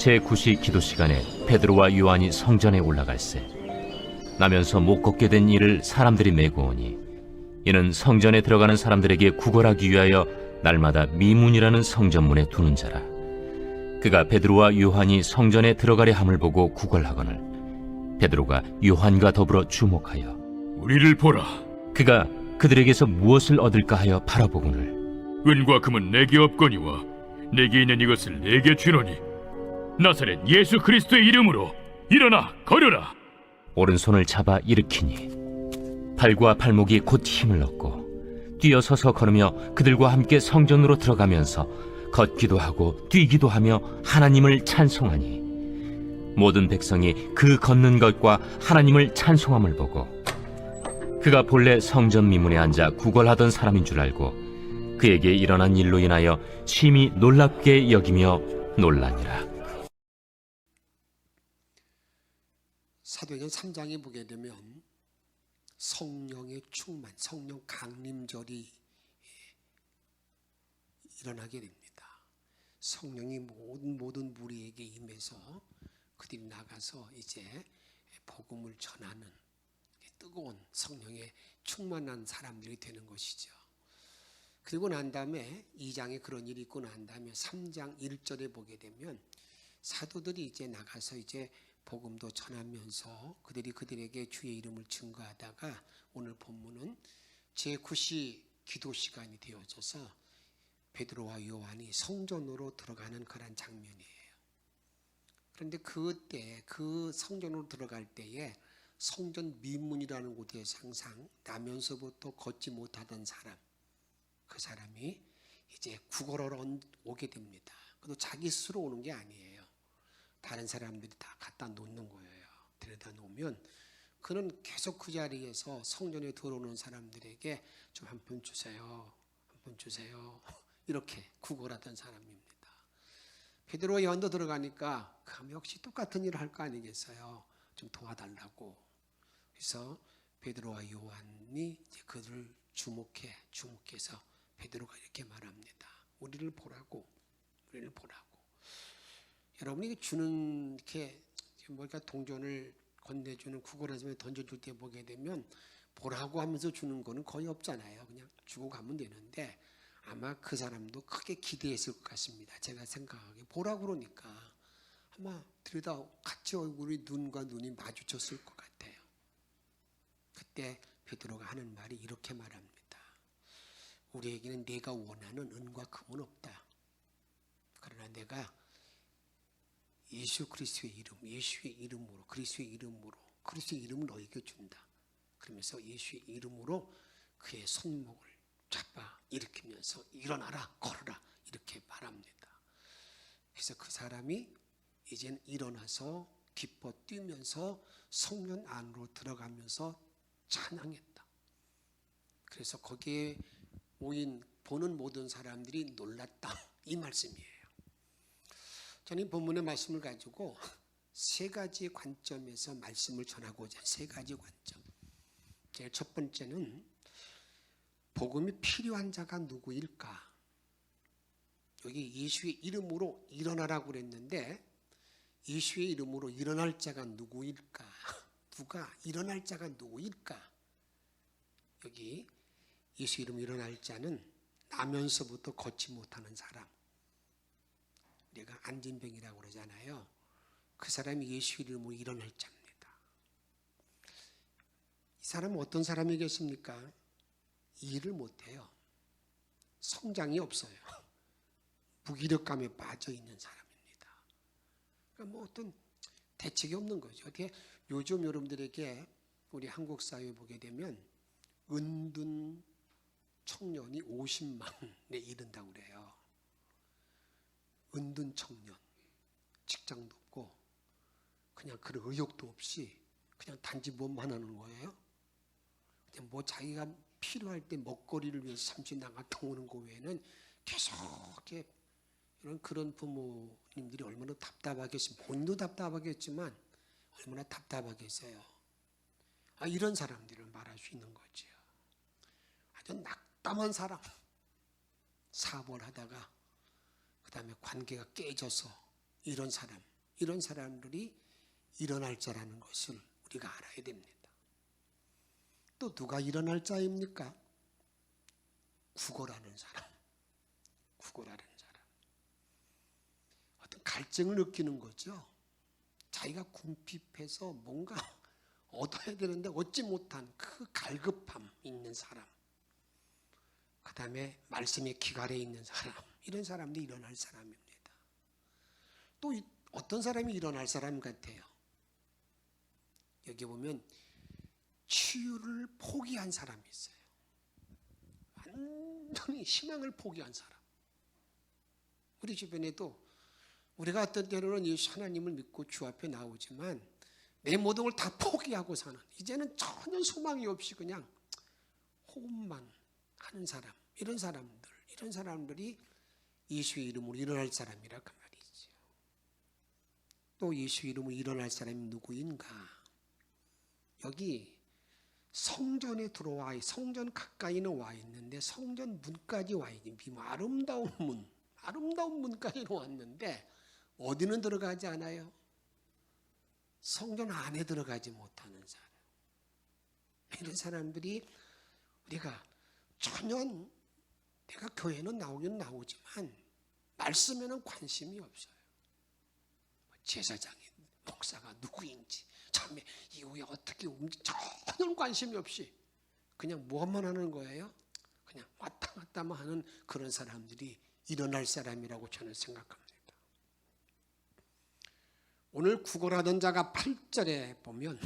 제9시 기도 시간에 베드로와 요한이 성전에 올라갈새 나면서 못 걷게 된 이를 사람들이 메고 오니 이는 성전에 들어가는 사람들에게 구걸하기 위하여 날마다 미문이라는 성전문에 두는 자라. 그가 베드로와 요한이 성전에 들어가려 함을 보고 구걸하거늘 베드로가 요한과 더불어 주목하여 우리를 보라. 그가 그들에게서 무엇을 얻을까 하여 바라보거늘 은과 금은 내게 없거니와 내게 있는 이것을 내게 주노니 나사렛 예수 그리스도의 이름으로 일어나 걸으라. 오른손을 잡아 일으키니 발과 발목이 곧 힘을 얻고 뛰어서서 걸으며 그들과 함께 성전으로 들어가면서 걷기도 하고 뛰기도 하며 하나님을 찬송하니 모든 백성이 그 걷는 것과 하나님을 찬송함을 보고 그가 본래 성전 미문에 앉아 구걸하던 사람인 줄 알고 그에게 일어난 일로 인하여 심히 놀랍게 여기며 놀라니라. 사도행전 3장에 보게 되면 성령의 충만, 성령 강림절이 일어나게 됩니다. 성령이 모든 무리에게 임해서 그들이 나가서 이제 복음을 전하는 뜨거운 성령에 충만한 사람들이 되는 것이죠. 그리고 난 다음에 2장에 그런 일이 있고 난 다음에 3장 1절에 보게 되면 사도들이 이제 나가서 이제 복음도 전하면서 그들에게 주의 이름을 증거하다가 오늘 본문은 제9시 기도 시간이 되어져서 베드로와 요한이 성전으로 들어가는 그런 장면이에요. 그런데 그때 그 성전으로 들어갈 때에 성전 미문이라는 곳에서 항상 나면서부터 걷지 못하던 사람, 그 사람이 이제 구걸하러 오게 됩니다. 그래도 자기 스스로 오는 게 아니에요. 다른 사람들이 다 갖다 놓는 거예요. 데려다 놓으면 그는 계속 그 자리에서 성전에 들어오는 사람들에게 좀 한 푼 주세요. 한 푼 주세요. 이렇게 구걸하던 사람입니다. 베드로와 요한도 들어가니까 그럼 역시 똑같은 일을 할 거 아니겠어요. 좀 도와달라고. 그래서 베드로와 요한이 이제 그들을 주목해서 베드로가 이렇게 말합니다. 우리를 보라고. 여러분이 주는 이렇게 뭘까 동전을 건네주는 구걸하면서 던져줄 때 보게 되면 보라고 하면서 주는 거는 거의 없잖아요. 그냥 주고 가면 되는데 아마 그 사람도 크게 기대했을 것 같습니다. 제가 생각하기에 보라고 그러니까 아마 들여다 같이 얼굴이 눈과 눈이 마주쳤을 것 같아요. 그때 베드로가 하는 말이 이렇게 말합니다. 우리에게는 네가 원하는 은과 금은 없다. 그러나 내가 예수 그리스도의 이름, 예수의 이름으로, 그리스도의 이름을 너에게 준다. 그러면서 예수의 이름으로 그의 손목을 잡아 일으키면서 일어나라, 걸어라 이렇게 말합니다. 그래서 그 사람이 이젠 일어나서 기뻐 뛰면서 성전 안으로 들어가면서 찬양했다. 그래서 거기에 보는 모든 사람들이 놀랐다. 이 말씀이에요. 저는 이 본문의 말씀을 가지고 세 가지 관점에서 말씀을 전하고자 세 가지 관점. 제일 첫 번째는 복음이 필요한 자가 누구일까? 여기 예수의 이름으로 일어나라고 그랬는데 예수의 이름으로 일어날 자가 누구일까? 누가 일어날 자가 누구일까? 여기 예수 이름으로 일어날 자는 나면서부터 걷지 못하는 사람. 우리가 안진병이라고 그러잖아요. 그 사람이 예수 이름으로 일어날 자입니다. 이 사람은 어떤 사람이겠습니까? 일을 못해요. 성장이 없어요. 무기력감에 빠져 있는 사람입니다. 그러니까 어떤 대책이 없는 거죠. 어떻게 요즘 여러분들에게 우리 한국 사회에 보게 되면 은둔 청년이 50만에 이른다고 그래요. 은둔 청년, 직장도 없고 그냥 그런 의욕도 없이 그냥 단지 몸만 하는 거예요. 그냥 뭐 자기가 필요할 때 먹거리를 위해서 잠시 나갔다 오는 거 외에는 계속 이렇게 그런 부모님들이 얼마나 답답하겠습니까? 본인도 답답하겠지만 얼마나 답답하겠어요. 이런 사람들을 말할 수 있는 거죠. 아주 낙담한 사람, 사업을 하다가 그 다음에 관계가 깨져서 이런 사람, 이런 사람들이 일어날 자라는 것을 우리가 알아야 됩니다. 또 누가 일어날 자입니까? 구걸하는 사람. 구걸하는 사람. 어떤 갈증을 느끼는 거죠. 자기가 궁핍해서 뭔가 얻어야 되는데 얻지 못한 그 갈급함 있는 사람. 그 다음에 말씀에 기갈해 있는 사람. 이런 사람들이 일어날 사람입니다. 또 어떤 사람이 일어날 사람 같아요? 여기 보면 치유를 포기한 사람이 있어요. 완전히 희망을 포기한 사람. 우리 주변에도 우리가 어떤 때로는 예수 하나님을 믿고 주 앞에 나오지만 내 모든 걸 다 포기하고 사는, 이제는 전혀 소망이 없이 그냥 호흡만 하는 사람, 이런 사람들이 예수의 이름으로 일어날 사람이라 그 말이죠. 또 예수의 이름으로 일어날 사람이 누구인가? 여기 성전에 들어와, 성전 가까이는 와 있는데 성전 문까지 와 있는 아름다운 문까지 왔는데 어디는 들어가지 않아요? 성전 안에 들어가지 못하는 사람. 이런 사람들이 우리가 전혀, 내가 교회는 나오긴 나오지만 말씀에는 관심이 없어요. 제사장이 목사가 누구인지, 참에 이후에 어떻게 전혀 관심이 없이 그냥 뭐만 하는 거예요? 그냥 왔다 갔다만 하는 그런 사람들이 일어날 사람이라고 저는 생각합니다. 오늘 구걸하던 자가 8절에 보면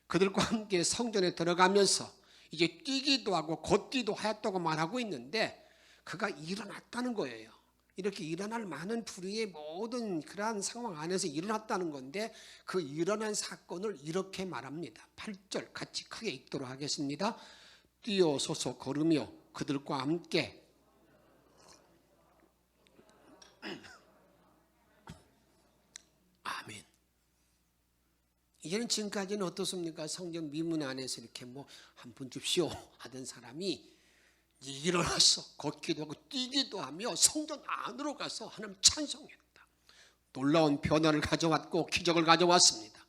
그들과 함께 성전에 들어가면서 이제 뛰기도 하고 걷기도 하였다고 말하고 있는데 그가 일어났다는 거예요. 이렇게 일어날 많은 불의의 모든 그러한 상황 안에서 일어났다는 건데 그 일어난 사건을 이렇게 말합니다. 8절 같이 크게 읽도록 하겠습니다. 뛰어서서 걸으며 그들과 함께 아멘. 이제는 지금까지는 어떻습니까? 성전 미문 안에서 이렇게 뭐 한 분 줍시오 하던 사람이 일어나서 걷기도 하고 뛰기도 하며 성전 안으로 가서 하나님 찬송했다. 놀라운 변화를 가져왔고 기적을 가져왔습니다.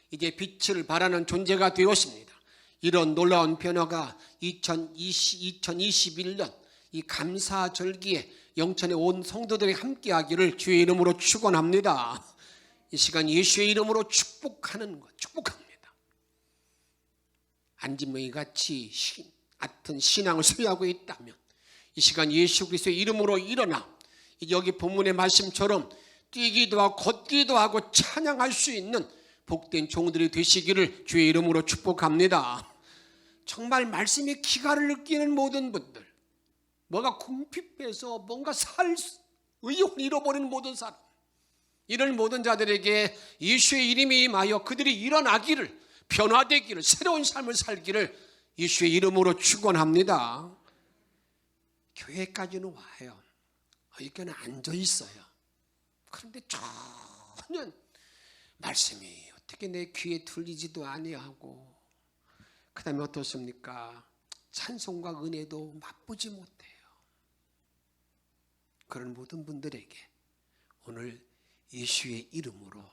이제 빛을 발하는 존재가 되었습니다. 이런 놀라운 변화가 2021년 이 감사절기에 영천에 온 성도들이 함께하기를 주의 이름으로 축원합니다. 이 시간 예수의 이름으로 축복하는 것, 축복합니다. 안진명이 같이 같은 신앙을 소유하고 있다면 이 시간 예수 그리스도의 이름으로 일어나 여기 본문의 말씀처럼 뛰기도 하고 걷기도 하고 찬양할 수 있는 복된 종들이 되시기를 주의 이름으로 축복합니다. 정말 말씀의 기가를 느끼는 모든 분들, 뭐가 궁핍해서 뭔가 살 의욕을 잃어버리는 모든 사람, 이런 모든 자들에게 예수의 이름이 임하여 그들이 일어나기를, 변화되기를, 새로운 삶을 살기를 예수의 이름으로 축원합니다. 교회까지는 와요. 여기는 앉아 있어요. 그런데 전혀 말씀이 어떻게 내 귀에 들리지도 아니하고, 그 다음에 어떻습니까? 찬송과 은혜도 맛보지 못해요. 그런 모든 분들에게 오늘 예수의 이름으로,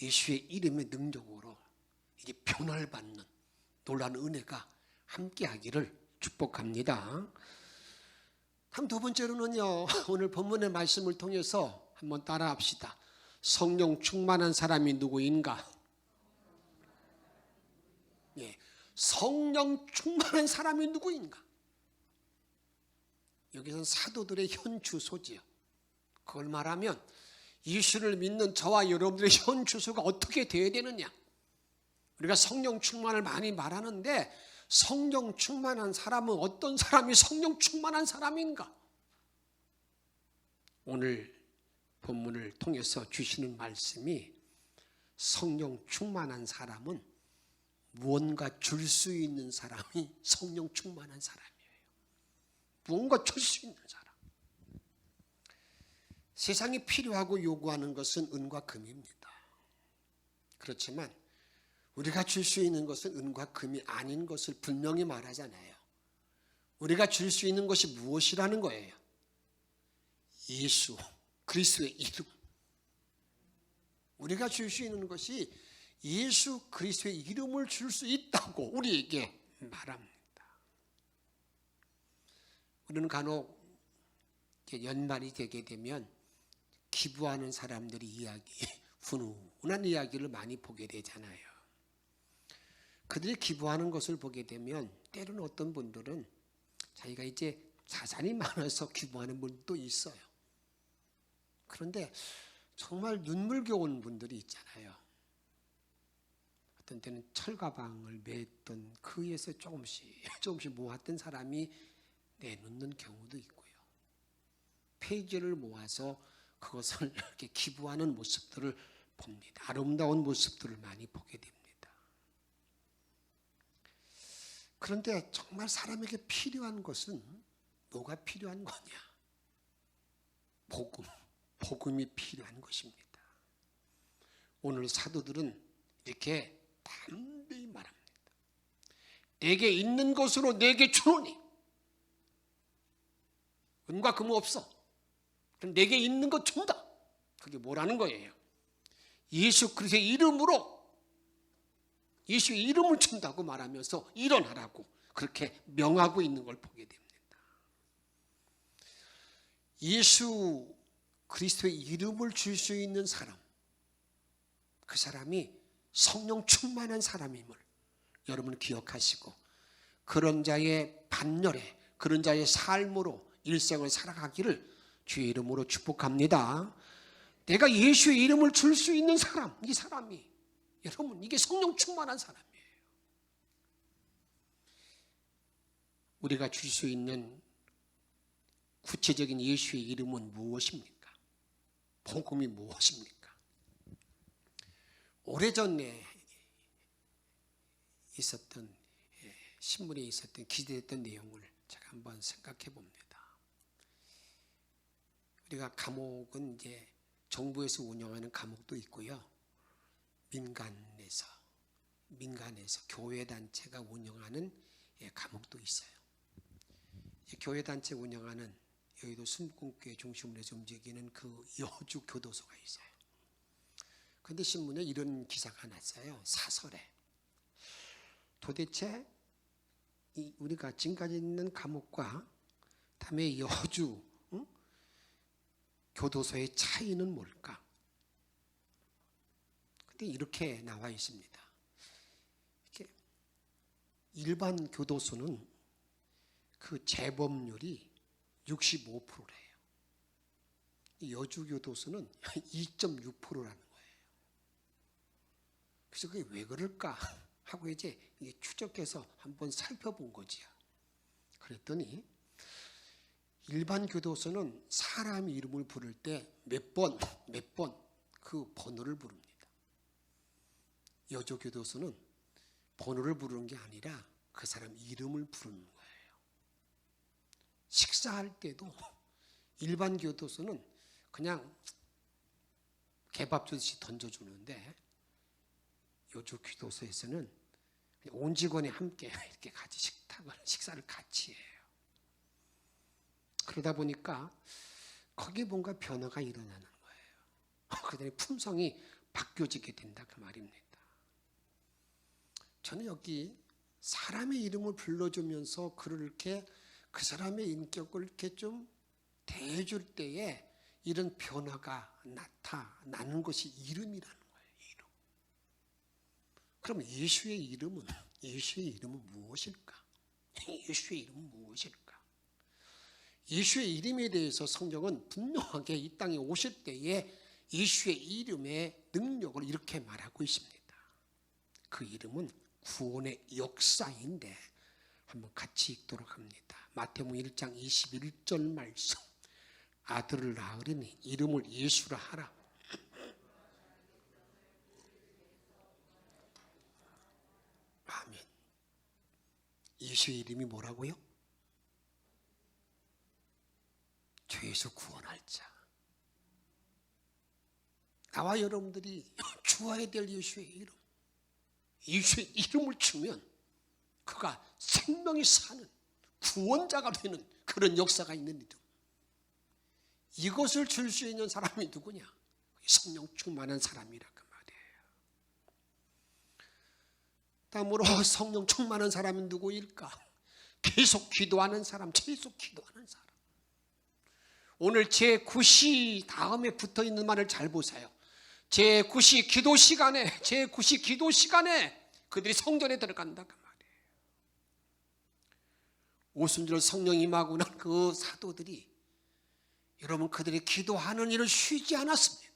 예수의 이름의 능력으로 이제 변화를 받는 놀라운 은혜가 함께하기를 축복합니다. 다음 두 번째로는요, 오늘 본문의 말씀을 통해서 한번 따라합시다. 성령 충만한 사람이 누구인가? 예, 성령 충만한 사람이 누구인가? 여기서는 사도들의 현 주소지요. 그걸 말하면 예수를 믿는 저와 여러분들의 현 주소가 어떻게 되어야 되느냐? 우리가 성령 충만을 많이 말하는데 성령 충만한 사람은 어떤 사람이 성령 충만한 사람인가? 오늘 본문을 통해서 주시는 말씀이 성령 충만한 사람은 무언가 줄 수 있는 사람이 성령 충만한 사람이에요. 무언가 줄 수 있는 사람. 세상이 필요하고 요구하는 것은 은과 금입니다. 그렇지만 우리가 줄 수 있는 것은 은과 금이 아닌 것을 분명히 말하잖아요. 우리가 줄 수 있는 것이 무엇이라는 거예요? 예수 그리스도의 이름. 우리가 줄 수 있는 것이 예수 그리스도의 이름을 줄 수 있다고 우리에게 말합니다. 우리는 간혹 연말이 되게 되면 기부하는 사람들의 이야기, 훈훈한 이야기를 많이 보게 되잖아요. 그들이 기부하는 것을 보게 되면 때로는 어떤 분들은 자기가 이제 자산이 많아서 기부하는 분도 있어요. 그런데 정말 눈물겨운 분들이 있잖아요. 어떤 때는 철가방을 맸던 그 위에서 조금씩 모았던 사람이 내놓는 경우도 있고요. 페이지를 모아서 그것을 이렇게 기부하는 모습들을 봅니다. 아름다운 모습들을 많이 보게 됩니다. 그런데 정말 사람에게 필요한 것은 뭐가 필요한 거냐? 복음이 필요한 것입니다. 오늘 사도들은 이렇게 담대히 말합니다. 내게 있는 것으로 내게 주노니 은과 금은 없어. 내게 있는 것 준다. 그게 뭐라는 거예요? 예수 그리스도의 이름으로 예수의 이름을 준다고 말하면서 일어나라고 그렇게 명하고 있는 걸 보게 됩니다. 예수 그리스도의 이름을 줄 수 있는 사람, 그 사람이 성령 충만한 사람임을 여러분 기억하시고 그런 자의 반열에 그런 자의 삶으로 일생을 살아가기를 주의 이름으로 축복합니다. 내가 예수의 이름을 줄 수 있는 사람, 이 사람이 여러분 이게 성령 충만한 사람이에요. 우리가 줄 수 있는 구체적인 예수의 이름은 무엇입니까? 복음이 무엇입니까? 오래전에 있었던 신문에 있었던 기재됐던 내용을 제가 한번 생각해 봅니다. 우리가 감옥은 이제 정부에서 운영하는 감옥도 있고요. 민간에서 교회 단체가 운영하는 감옥도 있어요. 교회 단체 운영하는 여의도 순복음교회 중심으로 해서 움직이는 그 여주 교도소가 있어요. 그런데 신문에 이런 기사가 났어요. 사설에. 도대체 우리가 지금까지 있는 감옥과 다음에 여주 교도소의 차이는 뭘까? 근데 이렇게 나와 있습니다. 이렇게 일반 교도소는 그 재범률이 65%래요. 여주 교도소는 2.6%라는 거예요. 그래서 그게 왜 그럴까 하고 이제 추적해서 한번 살펴본 거지요. 그랬더니 일반 교도소는 사람 이름을 부를 때 몇 번 그 번호를 부릅니다. 여주 교도소는 번호를 부르는 게 아니라 그 사람 이름을 부르는 거예요. 식사할 때도 일반 교도소는 그냥 개밥 주듯이 던져주는데 여주 교도소에서는 온 직원이 함께 이렇게 같이 식사를 같이 해요. 그러다 보니까 거기에 뭔가 변화가 일어나는 거예요. 그다음에 품성이 바뀌어지게 된다 그 말입니다. 저는 여기 사람의 이름을 불러주면서 그렇게 그 사람의 인격을 이렇게 좀 대해줄 때에 이런 변화가 나타나는 것이 이름이라는 거예요. 이름. 그럼 예수의 이름은 무엇일까? 예수의 이름은 무엇일까? 예수의 이름에 대해서 성경은 분명하게 이 땅에 오실 때에 예수의 이름의 능력을 이렇게 말하고 있습니다. 그 이름은 구원의 역사인데 한번 같이 읽도록 합니다. 마태복음 1장 21절 말씀. 아들을 낳으리니 이름을 예수라 하라. 아멘. 예수의 이름이 뭐라고요? 죄에서 구원할 자. 나와 여러분들이 주어야 될 예수의 이름. 예수의 이름을 주면 그가 생명이 사는 구원자가 되는 그런 역사가 있는 이름. 이것을 줄 수 있는 사람이 누구냐? 성령 충만한 사람이라 그 말이에요. 다음으로 성령 충만한 사람은 누구일까? 계속 기도하는 사람, 계속 기도하는 사람. 오늘 제9시 다음에 붙어있는 말을 잘 보세요. 제9시 기도 시간에, 제9시 기도 시간에 그들이 성전에 들어간다 그 말이에요. 오순절 성령 임하고 난 그 사도들이, 여러분, 그들이 기도하는 일을 쉬지 않았습니다.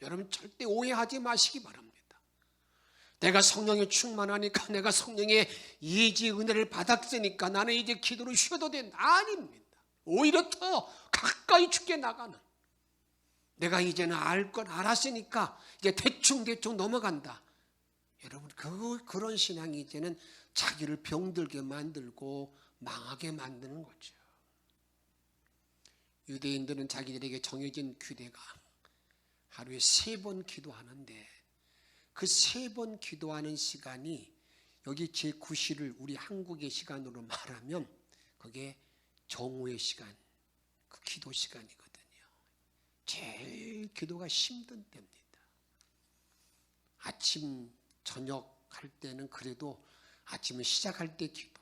여러분 절대 오해하지 마시기 바랍니다. 내가 성령에 충만하니까, 내가 성령의 예지 은혜를 받았으니까 나는 이제 기도를 쉬어도 된다. 아닙니다. 오히려 더 가까이 주께 나가는, 내가 이제는 알 건 알았으니까 이제 대충 넘어간다. 여러분 그런 신앙이 이제는 자기를 병들게 만들고 망하게 만드는 거죠. 유대인들은 자기들에게 정해진 규례가 하루에 3번 기도하는데, 그 3번 기도하는 시간이 여기 제9시를 우리 한국의 시간으로 말하면 그게 정오의 시간, 그 기도 시간이거든요. 제일 기도가 힘든 때입니다. 아침 저녁 할 때는 그래도 아침에 시작할 때 기도,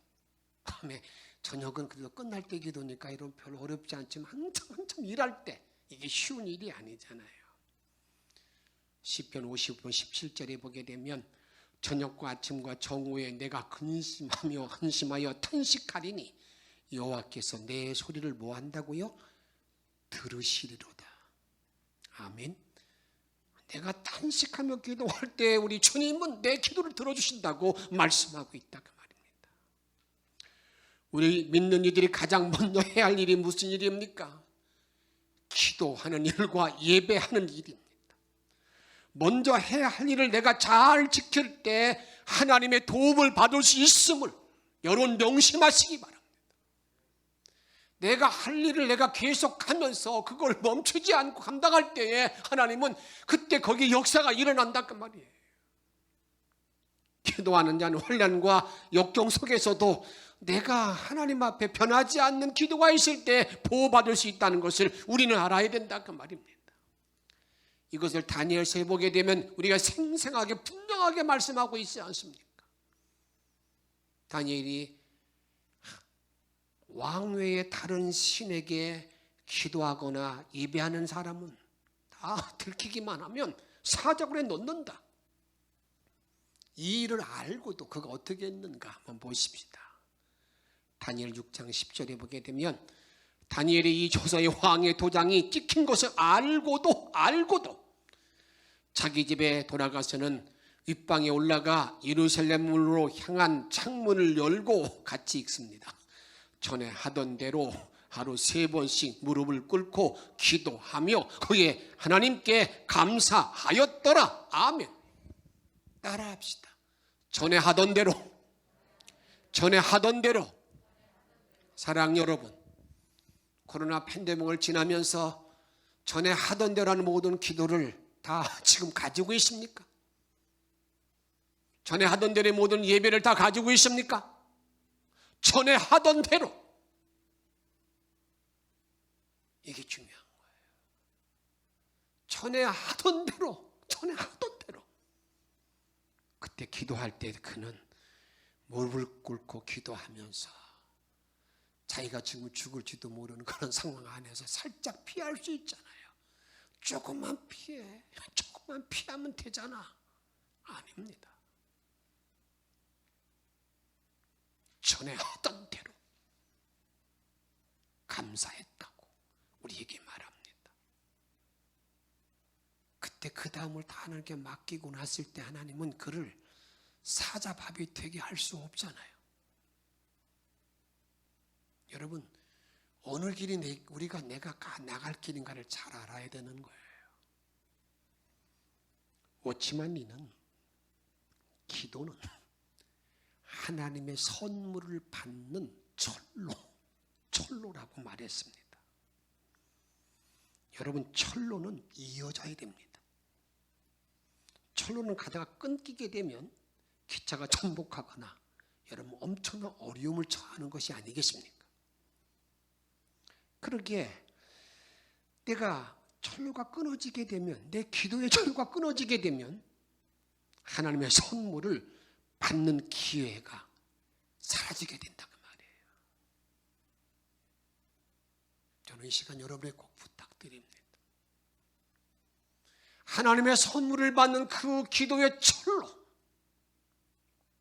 다음에 저녁은 그래도 끝날 때 기도니까 이런 별로 어렵지 않지만 한참 일할 때 이게 쉬운 일이 아니잖아요. 시편 55편 17절에 보게 되면 저녁과 아침과 정오에 내가 근심하며 한심하여 탄식하리니 여호와께서 내 소리를 뭐 한다고요? 들으시리로다. 아멘. 내가 탄식하며 기도할 때 우리 주님은 내 기도를 들어주신다고 말씀하고 있다 그 말입니다. 우리 믿는 이들이 가장 먼저 해야 할 일이 무슨 일입니까? 기도하는 일과 예배하는 일입니다. 먼저 해야 할 일을 내가 잘 지킬 때 하나님의 도움을 받을 수 있음을 여러분 명심하시기 바랍니다. 내가 할 일을 내가 계속하면서 그걸 멈추지 않고 감당할 때에 하나님은 그때 거기 역사가 일어난다 그 말이에요. 기도하는 자는 혼란과 역경 속에서도 내가 하나님 앞에 변하지 않는 기도가 있을 때 보호받을 수 있다는 것을 우리는 알아야 된다 그 말입니다. 이것을 다니엘서에 보게 되면 우리가 생생하게 분명하게 말씀하고 있지 않습니까? 다니엘이 왕외의 다른 신에게 기도하거나 예배하는 사람은 다 들키기만 하면 사자굴에 넣는다. 이 일을 알고도 그가 어떻게 했는가 한번 보십시다. 다니엘 6장 10절에 보게 되면 다니엘의 이 조서의 왕의 도장이 찍힌 것을 알고도 자기 집에 돌아가서는 윗방에 올라가 예루살렘으로 향한 창문을 열고 같이 읽습니다. 전에 하던 대로 하루 3번씩 무릎을 꿇고 기도하며 그의 하나님께 감사하였더라. 아멘. 따라합시다. 전에 하던 대로. 사랑 여러분, 코로나 팬데믹을 지나면서 전에 하던 대로 하는 모든 기도를 다 지금 가지고 있습니까? 전에 하던 대로의 모든 예배를 다 가지고 있습니까? 전에 하던 대로. 이게 중요한 거예요. 전에 하던 대로. 그때 기도할 때 그는 무릎을 꿇고 기도하면서 자기가 지금 죽을지도 모르는 그런 상황 안에서 살짝 피할 수 있잖아요. 조금만 피하면 되잖아. 아닙니다. 전에 하던 대로 감사했다고 우리에게 말합니다. 그때 그 다음을 다 하나님께 맡기고 났을 때 하나님은 그를 사자밥이 되게 할 수 없잖아요. 여러분, 어느 길이 내가 나갈 길인가를 잘 알아야 되는 거예요. 오치만리는 기도는 하나님의 선물을 받는 철로라고 말했습니다. 여러분, 철로는 이어져야 됩니다. 철로는 가다가 끊기게 되면 기차가 전복하거나 여러분 엄청난 어려움을 처하는 것이 아니겠습니까? 그러기에 내가 철로가 끊어지게 되면, 내 기도의 철로가 끊어지게 되면 하나님의 선물을 받는 기회가 사라지게 된다 그 말이에요. 저는 이 시간 여러분에게 꼭 부탁드립니다. 하나님의 선물을 받는 그 기도의 철로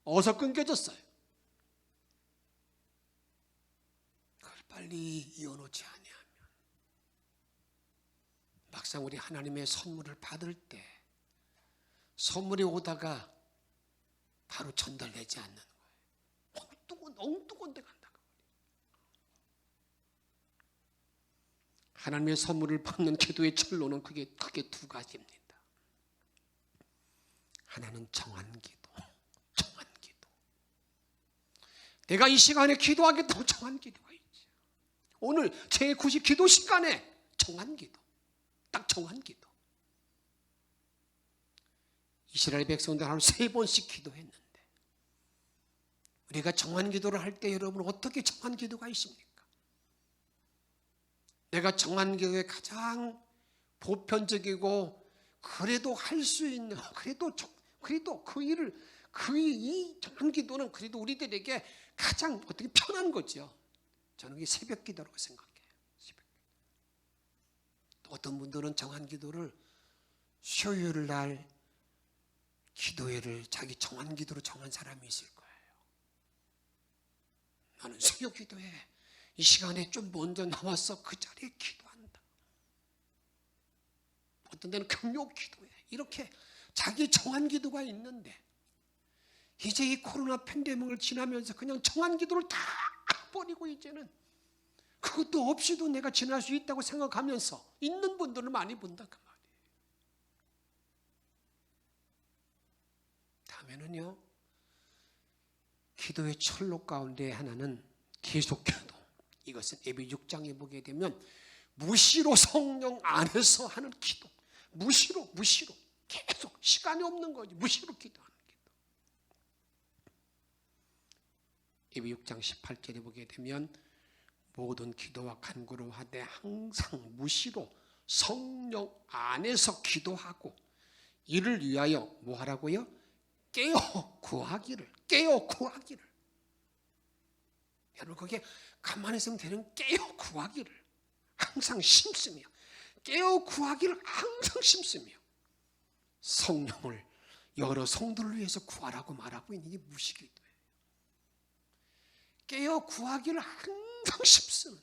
어디서 끊겨졌어요? 그걸 빨리 이어놓지 아니하면 막상 우리 하나님의 선물을 받을 때 선물이 오다가 바로 전달되지 않는 거예요. 엉뚱한 데 간다고. 하나님의 선물을 받는 기도의 철로는 크게 두 가지입니다. 하나는 정한 기도. 내가 이 시간에 기도하겠다고 정한 기도가 있죠. 오늘 제9시 기도 시간에 정한 기도. 딱 정한 기도. 이스라엘 백성들 하루 3번씩 기도했는데 우리가 정한 기도를 할 때 여러분 어떻게 정한 기도가 있습니까? 내가 정한 기도에 가장 보편적이고 그래도 할 수 있는 그래도 이 정한 기도는 그래도 우리들에게 가장 어떻게 편한 거죠. 저는 이게 새벽 기도라고 생각해요. 새벽 기도. 어떤 분들은 정한 기도를 수요일 날 기도회를 자기 정한 기도로 정한 사람이 있을 거예요. 나는 수요 기도회 이 시간에 좀 먼저 나와서 그 자리에 기도한다. 어떤 데는 금요 기도회 이렇게 자기 정한 기도가 있는데 이제 이 코로나 팬데믹을 지나면서 그냥 정한 기도를 다 버리고 이제는 그것도 없이도 내가 지날 수 있다고 생각하면서 있는 분들을 많이 본다 그 말이에요. 다음에는요, 기도의 철로 가운데 하나는 계속해도 이것은 예배 6장에 보게 되면 무시로 성령 안에서 하는 기도. 무시로 계속 시간이 없는 거지. 무시로 기도하는 기도. 예배 6장 18절에 보게 되면 모든 기도와 간구로 하되 항상 무시로 성령 안에서 기도하고 이를 위하여 뭐 하라고요? 깨어 구하기를. 여러분 거기에 가만히 있으면 되는 깨어 구하기를 항상 심쓰며 깨어 구하기를 항상 심쓰며 성령을 여러 성도를 위해서 구하라고 말하고 있는 게 무시기도예요. 깨어 구하기를 항상 심쓰는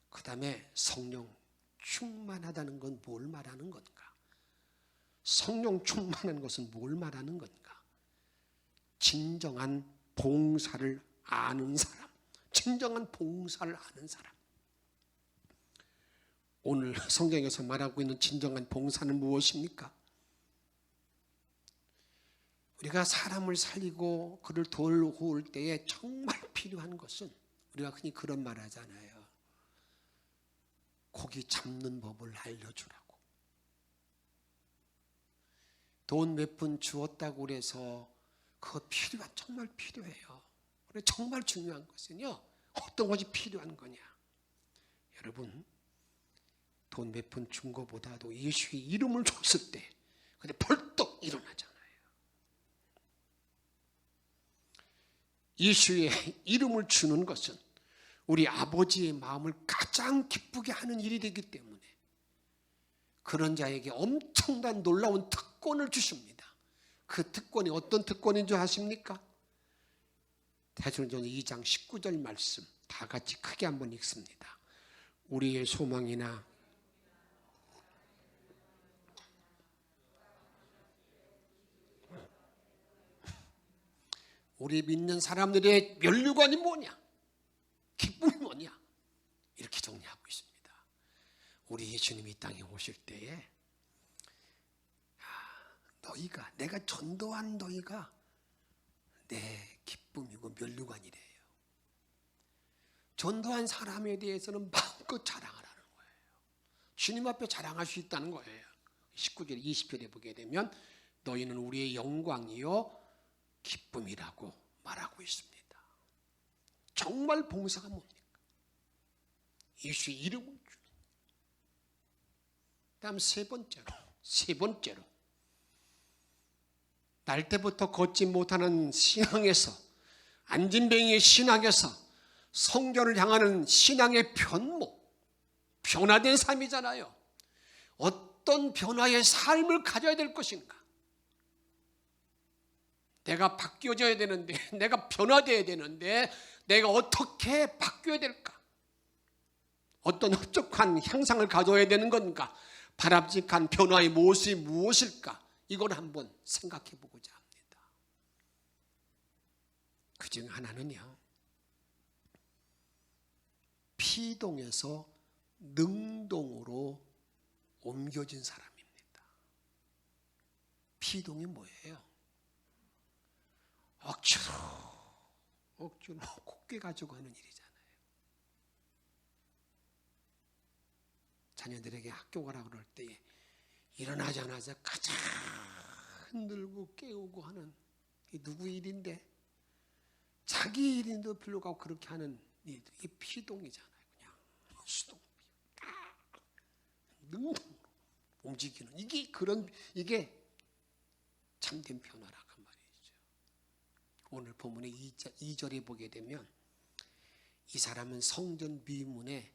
그 다음에 성령 충만하다는 건 뭘 말하는 건가? 성령 충만한 것은 뭘 말하는 건가? 진정한 봉사를 아는 사람. 오늘 성경에서 말하고 있는 진정한 봉사는 무엇입니까? 우리가 사람을 살리고 그를 돌볼 때에 정말 필요한 것은 우리가 흔히 그런 말 하잖아요. 고기 잡는 법을 알려주라고. 돈 몇 푼 주었다고 그래서 그거 정말 필요해요. 그래 정말 중요한 것은요. 어떤 것이 필요한 거냐. 여러분 돈 몇 푼 준 것보다도 예수의 이름을 줬을 때 근데 벌떡 일어나잖아요. 예수의 이름을 주는 것은 우리 아버지의 마음을 가장 기쁘게 하는 일이 되기 때문에 그런 자에게 엄청난 놀라운 특권을 주십니다. 그 특권이 어떤 특권인 줄 아십니까? 데살로니가서 2장 19절 말씀 다 같이 크게 한번 읽습니다. 우리의 소망이나 우리 믿는 사람들의 면류관이 뭐냐? 기쁨이 뭐냐? 이렇게 정리하고 있습니다. 우리 예수님이 이 땅에 오실 때에 너희가 내가 전도한 너희가 내 기쁨이고 면류관이래요. 전도한 사람에 대해서는 마음껏 자랑하라는 거예요. 주님 앞에 자랑할 수 있다는 거예요. 19절 20절에 보게 되면 너희는 우리의 영광이요 기쁨이라고 말하고 있습니다. 정말 봉사가 뭡니까? 예수의 이름을 주는. 다음 세 번째로 날 때부터 걷지 못하는 신앙에서, 안진뱅이의 신앙에서 성전을 향하는 신앙의 변화된 삶이잖아요. 어떤 변화의 삶을 가져야 될 것인가? 내가 바뀌어져야 되는데, 내가 변화되어야 되는데 내가 어떻게 바뀌어야 될까? 어떤 흡족한 향상을 가져야 되는 건가? 바람직한 변화의 모습이 무엇일까? 이걸 한번 생각해 보고자 합니다. 그중 하나는요, 피동에서 능동으로 옮겨진 사람입니다. 피동이 뭐예요? 억지로 곱게 가지고 하는 일이잖아요. 자녀들에게 학교 가라 그럴 때 일어나자마자 가장 흔들고 깨우고 하는, 이 누구 일인데? 자기 일인도 별로가 그렇게 하는 일, 이게 피동이잖아요. 그냥 수동, 능동으로 움직이는, 이게 참된 변화라 그 말이죠. 오늘 본문의 2절에 보게 되면 이 사람은 성전 미문에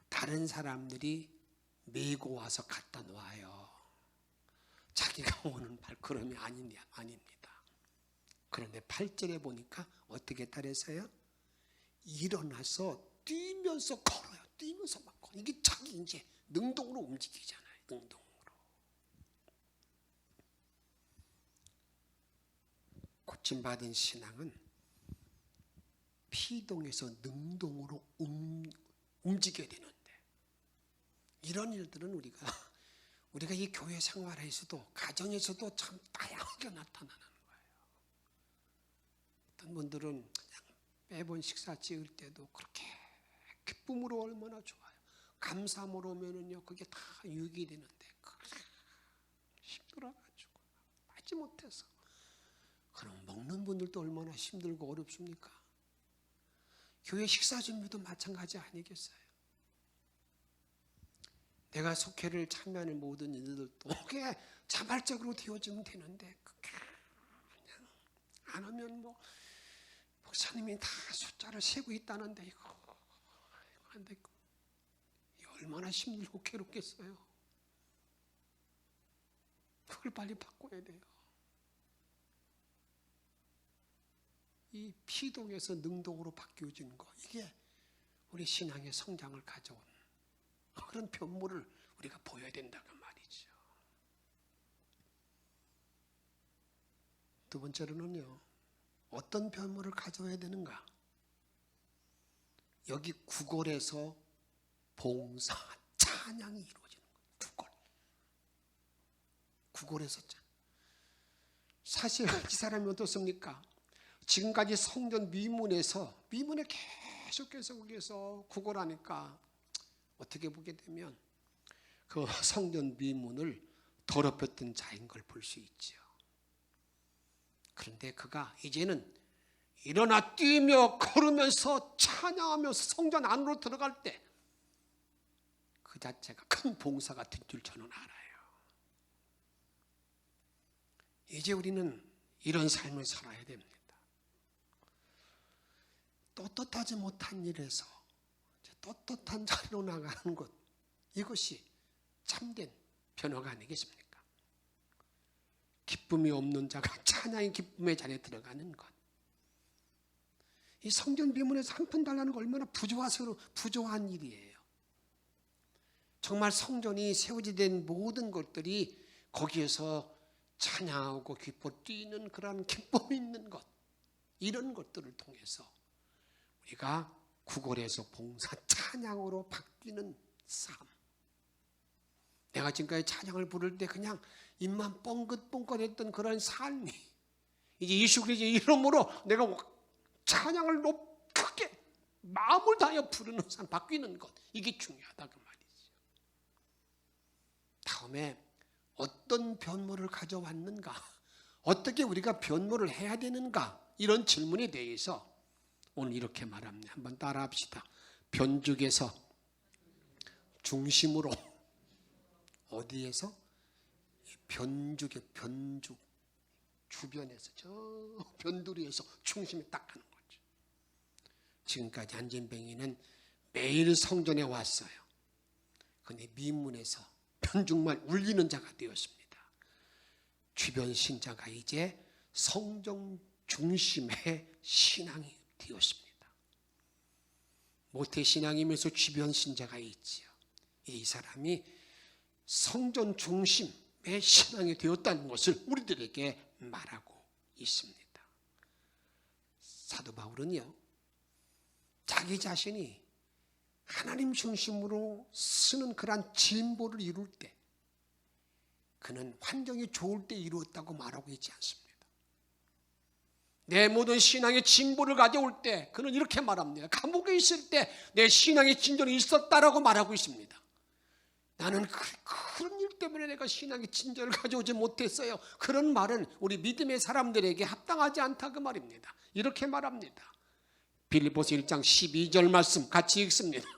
다른 사람들이 메고 와서 갖다 놓아요. 자기가 오는 발걸음이 아닙니다. 그런데 8절에 보니까 어떻게 따라서요? 일어나서 뛰면서 걸어요. 뛰면서 막 걸어요. 이게 자기 이제 능동으로 움직이잖아요. 능동으로. 고침받은 신앙은 피동에서 능동으로 움직여야 되는데, 이런 일들은 우리가 이 교회 생활에서도, 가정에서도 참 다양하게 나타나는 거예요. 어떤 분들은 그냥 매번 식사 지을 때도 그렇게 기쁨으로 얼마나 좋아요. 감사함으로 오면은요, 그게 다 유익이 되는데 힘들어가지고 하지 못해서. 그럼 먹는 분들도 얼마나 힘들고 어렵습니까? 교회 식사 준비도 마찬가지 아니겠어요? 내가 속회를 참여하는 모든 이들도 그게 자발적으로 되어지면 되는데, 그게 그냥 안 하면 목사님이 다 숫자를 세고 있다는데 이거 안 되고, 얼마나 힘들고 괴롭겠어요. 그걸 빨리 바꿔야 돼요. 이 피동에서 능동으로 바뀌어진 거, 이게 우리 신앙의 성장을 가져온 그런 변모를 우리가 보여야 된다고 말이죠. 두 번째로는요, 어떤 변모를 가져야 되는가? 여기 구걸에서 봉사, 찬양이 이루어지는 거예요. 구걸에서 사실 이 사람이 어떻습니까? 지금까지 성전 미문에 계속해서 거기에서 구걸하니까 어떻게 보게 되면 그 성전 미문을 더럽혔던 자인 걸 볼 수 있죠. 그런데 그가 이제는 일어나 뛰며 걸으면서 찬양하면서 성전 안으로 들어갈 때 그 자체가 큰 봉사가 된 줄 저는 알아요. 이제 우리는 이런 삶을 살아야 됩니다. 떳떳하지 못한 일에서 떳떳한 자리로 나가는 것, 이것이 참된 변화가 아니겠습니까? 기쁨이 없는 자가 찬양의 기쁨의 자리에 들어가는 것. 이 성전 비문에서 한 푼 달라는 거 얼마나 부조한 일이에요. 정말 성전이 세워지된 모든 것들이 거기에서 찬양하고 기뻐 뛰는 그런 기쁨이 있는 것, 이런 것들을 통해서 우리가 구걸에서 봉사, 찬양으로 바뀌는 삶. 내가 지금까지 찬양을 부를 때 그냥 입만 뻥긋뻥긋했던 그런 삶이 이제 예수 그리스도의 이름으로 내가 찬양을 크게 마음을 다하여 부르는 삶, 바뀌는 것, 이게 중요하다 그 말이죠. 다음에 어떤 변모를 가져왔는가, 어떻게 우리가 변모를 해야 되는가, 이런 질문에 대해서 오늘 이렇게 말합니다. 한번 따라합시다. 변죽에서 중심으로 어디에서? 변죽의 변죽 주변에서 저 변두리에서 중심에 딱 하는 거죠. 지금까지 안진뱅이는 매일 성전에 왔어요. 그런데 미문에서 변죽만 울리는 자가 되었습니다. 주변 신자가 이제 성전 중심의 신앙이 되었습니다. 모태 신앙이면서 주변 신자가 있지요. 이 사람이 성전 중심의 신앙이 되었다는 것을 우리들에게 말하고 있습니다. 사도 바울은요, 자기 자신이 하나님 중심으로 쓰는 그러한 진보를 이룰 때, 그는 환경이 좋을 때 이루었다고 말하고 있지 않습니다. 내 모든 신앙의 진보를 가져올 때 그는 이렇게 말합니다. 감옥에 있을 때 내 신앙의 진전이 있었다라고 말하고 있습니다. 나는 그런 일 때문에 내가 신앙의 진전을 가져오지 못했어요. 그런 말은 우리 믿음의 사람들에게 합당하지 않다 그 말입니다. 이렇게 말합니다. 빌립보서 1장 12절 말씀 같이 읽습니다.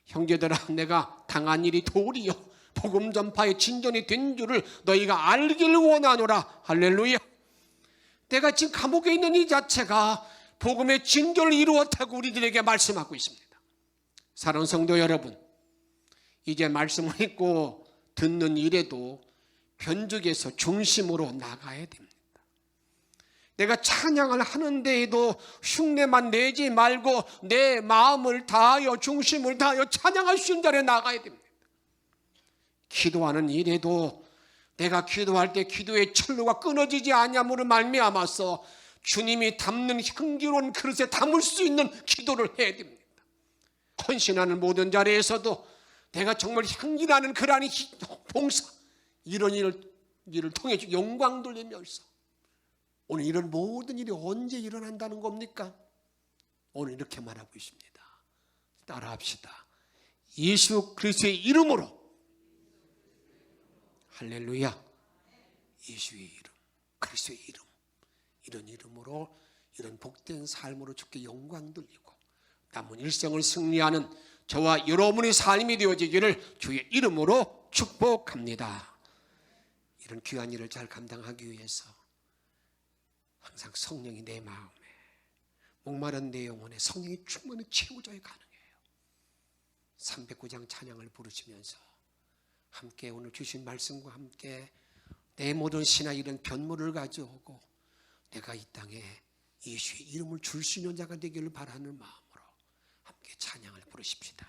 형제들아, 내가 당한 일이 도리요 복음 전파의 진전이 된 줄을 너희가 알기를 원하노라. 할렐루야. 내가 지금 감옥에 있는 이 자체가 복음의 진전을 이루었다고 우리들에게 말씀하고 있습니다. 사랑하는 성도 여러분, 이제 말씀을 읽고 듣는 일에도 변죽에서 중심으로 나가야 됩니다. 내가 찬양을 하는 데에도 흉내만 내지 말고 내 마음을 다하여 중심을 다하여 찬양할 수 있는 자리에 나가야 됩니다. 기도하는 일에도 내가 기도할 때 기도의 철로가 끊어지지 아니함으로 말미암아서 주님이 담는 향기로운 그릇에 담을 수 있는 기도를 해야 됩니다. 헌신하는 모든 자리에서도 내가 정말 향기나는 그러한 봉사, 이런 일을 통해 영광 돌리면서 오늘 이런 모든 일이 언제 일어난다는 겁니까? 오늘 이렇게 말하고 있습니다. 따라합시다. 예수 그리스도의 이름으로. 할렐루야. 예수의 이름, 그리스도의 이름, 이런 이름으로 이런 복된 삶으로 주께 영광 돌리고 남은 일생을 승리하는 저와 여러분의 삶이 되어지기를 주의 이름으로 축복합니다. 이런 귀한 일을 잘 감당하기 위해서 항상 성령이 내 마음에, 목마른 내 영혼에 성령이 충만히 채워져야 가능해요. 309장 찬양을 부르시면서 함께 오늘 주신 말씀과 함께 내 모든 신앙 이런 변모를 가져오고 내가 이 땅에 예수의 이름을 줄 수 있는 자가 되기를 바라는 마음으로 함께 찬양을 부르십시다.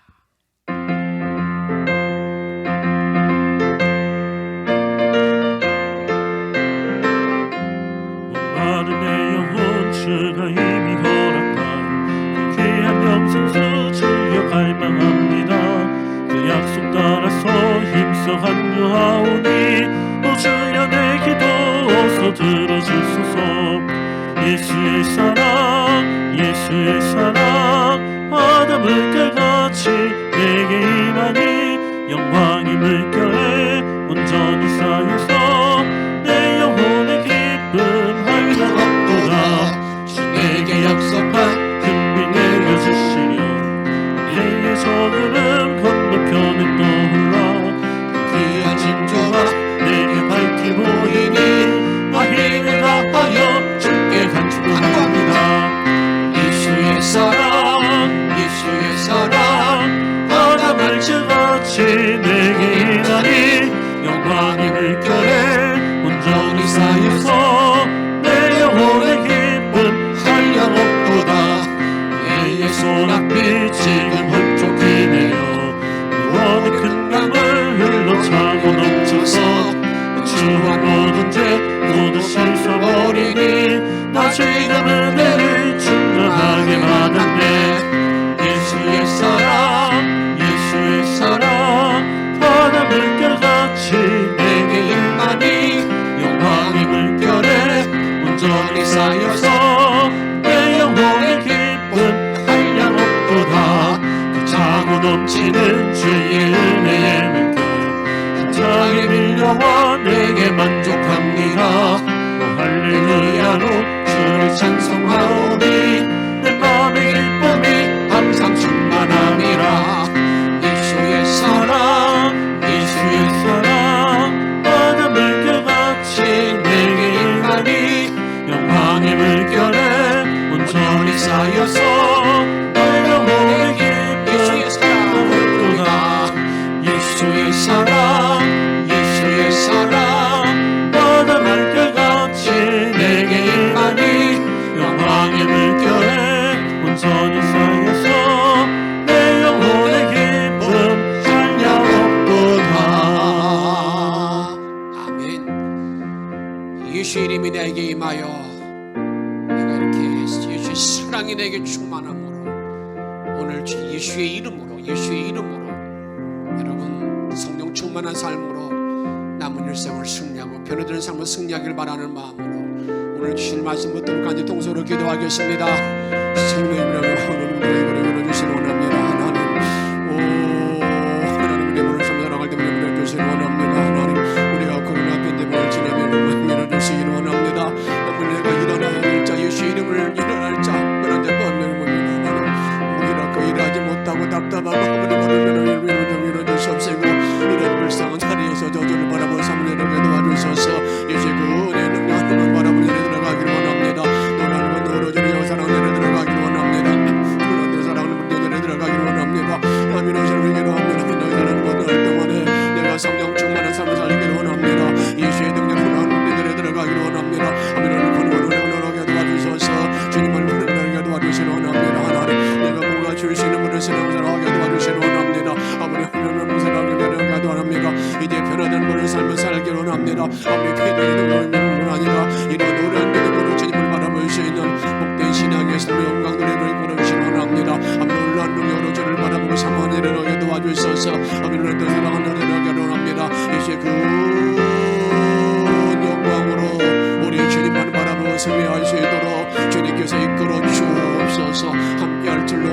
목마른 내 영혼 주가 이미 허락한 그 귀한 영생수 주여 갈망합니다. 그 약속 따라서 힘써 간구하오니 오 주여 내 기도 어서 들어주소서. 예수의 사랑 예수의 사랑 바다 물결같이 내게 임하니 영광의 물결에 온전히 쌓여서 내 영혼의 기쁨 한가롭도다. 주 내게 약속한 금빛 내려주시려 내의 저구름 건너편에 떠올라 귀한 징조가 내게 밝히 보이니 나 힘을 다하여 주께 간축합니다. 예수의 사랑 예수의 사랑 바다 물결같이 내게 임하니 영광의 물결에 예수의 사랑 예수의 사랑 너는 날개같이 내게 임하니 영광의 물결에 온전히 쌓여서 내 영혼의 기쁨 한량없도다. 아멘. 예수의 이름이 내게 임하여 내가 이렇게 예수의 사랑이 내게 충만함으로 오늘 주 예수의 이름으로 여러분 성령 충만한 삶으로 남은 일생을 승리하고 변화되는 삶을 승리하길 바라는 마음으로 오늘 주신 말씀 붙들고 간절히 통성으로 기도하겠습니다. 성령님이라며 하나님을 열어주시기 원합니다. 하나님 내 몸을 사랑할 때 열어주시기 원합니다. 하나님 우리가 코로나 팬데믹을 지나면 열어주시기 원합니다. 오늘 내가 일어나야 할 자 예수 이름을 일어날 자 그런 자 번명을 봅니다. 하나님 우리가 그 일하지 못하고 답답하고 하나님 열어주시옵시고 이런 불쌍한 자리에서 저주를 바라보는 사람들에게 도와주셔서 예수의 그 은혜의 능력 하나님만 바라보는 일에 들어가기를 원합니다. 또 하나님은 너로저로 사랑하는 일에 들어가기를 원합니다. 그런 사랑하는 분들에 들어가기를 원합니다. 아멘. 너희를 기도합니다. 너희들은 모든 활동안에 내가 성령 충만한 삶을 살기를 원합니다. 예수의 능력으로 하는 분들에 들어가기를 원합니다. 아멘. 오늘 권원을 너로게 도와주셔서 주님을 부르게 도와주시기 원합니다. 하나님 내가 뭔가 줄 수 있는 분을 사랑하게 도와주시기 원합니다. 아버지 하나님 사랑을 내려가도 합니다. 이제 변화된 분을 삶을 살기를 원합니다. 아버지 쾌도의 능력은 아니라 이런 노래한 믿음으로 주님을 바라볼 수 있는 복된 신앙의 삶의 영광들을 이끌어주시기 원합니다. 아버지 놀라운 능력으로 주를 바라보고 사모하는 일을 하게 도와주셔서 아버지 놀랐던 사랑하는 일을 하게 원합니다. 예수의 그 영광으로 우리 주님만 바라보고 승리할 수 있도록 주님께서 이끌어 주옵소서. 함께할 줄로